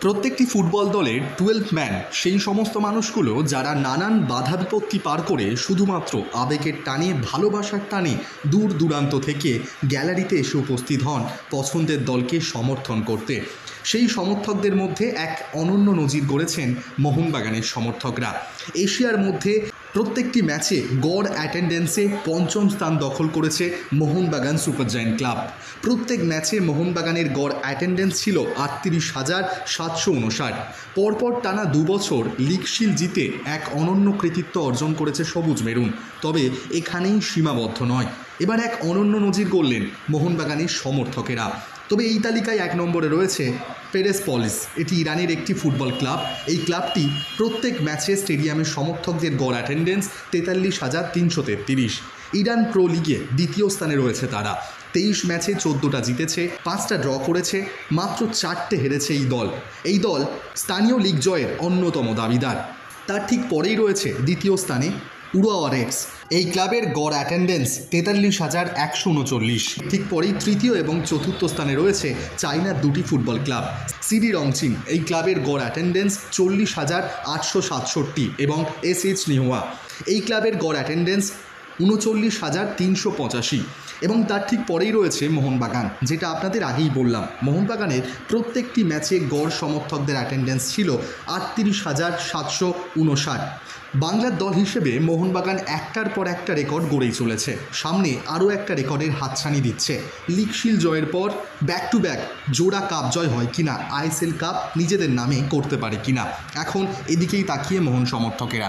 প্রত্যেকটি ফুটবল দলের 12 ম্যান সেই সমস্ত মানুষগুলো যারা নানান বাধা বিপত্তি পার করে শুধুমাত্র আবেগের টানে, ভালোবাসার টানে দূর দূরান্ত থেকে গ্যালারিতে এসে উপস্থিত হন পছন্দের দলকে সমর্থন করতে। সেই সমর্থকদের মধ্যে এক অনন্য নজির গড়েছেন মোহনবাগানের সমর্থকরা। এশিয়ার মধ্যে প্রত্যেকটি ম্যাচে গড় অ্যাটেন্ডেন্সে পঞ্চম স্থান দখল করেছে মোহনবাগান সুপার জায়ান্ট ক্লাব। প্রত্যেক ম্যাচে মোহনবাগানের গড় অ্যাটেন্ডেন্স ছিল ৩৮,৭৫৯। পরপর টানা ২ বছর লিগ শিল্ড জিতে এক অনন্য কৃতিত্ব অর্জন করেছে সবুজ মেরুন। তবে এখানেই সীমাবদ্ধ নয়, এবার এক অনন্য নজির গড়লেন মোহনবাগানের সমর্থকেরা। তবে এই তালিকায় ১ নম্বরে রয়েছে পেরেসপলিস। এটি ইরানের একটি ফুটবল ক্লাব। এই ক্লাবটি প্রত্যেক ম্যাচে স্টেডিয়ামের সমর্থকদের গড় অ্যাটেন্ডেন্স ৪৩,৩৩৩। ইরান প্রো লিগে দ্বিতীয় স্থানে রয়েছে তারা। ২৩ ম্যাচে ১৪টা জিতেছে, 5টা ড্র করেছে, মাত্র 4টে হেরেছে এই দল স্থানীয় লিগ জয়ের অন্যতম দাবিদার। তার ঠিক পরেই রয়েছে দ্বিতীয় স্থানে উরাওয়া রেডস। এই ক্লাবের গড় অ্যাটেন্ডেন্স ৪৩,১৩৯। ঠিক পরেই তৃতীয় এবং চতুর্থ স্থানে রয়েছে চায়নার দুটি ফুটবল ক্লাব। সিডি রংচিং, এই ক্লাবের গড় অ্যাটেন্ডেন্স ৪০,৮৬৭ এবং এসএইচ নিহোয়া, এই ক্লাবের গড় অ্যাটেন্ডেন্স ৩৯,৩৮৫। এবং তার ঠিক পরেই রয়েছে মোহনবাগান, যেটা আপনাদের আগেই বললাম। মোহনবাগানের প্রত্যেকটি ম্যাচে গড় সমর্থকদের অ্যাটেন্ডেন্স ছিল ৩৮,৭৫৯। বাংলার দল হিসেবে মোহনবাগান একটার পর একটা রেকর্ড গড়েই চলেছে। সামনে আরও একটা রেকর্ডের হাতছানি দিচ্ছে। লিগ শিল্ড জয়ের পর ব্যাক টু ব্যাক জোড়া কাপ জয় হয় কিনা, আইএসএল কাপ নিজেদের নামে করতে পারে কিনা, এখন এদিকেই তাকিয়ে মোহন সমর্থকেরা।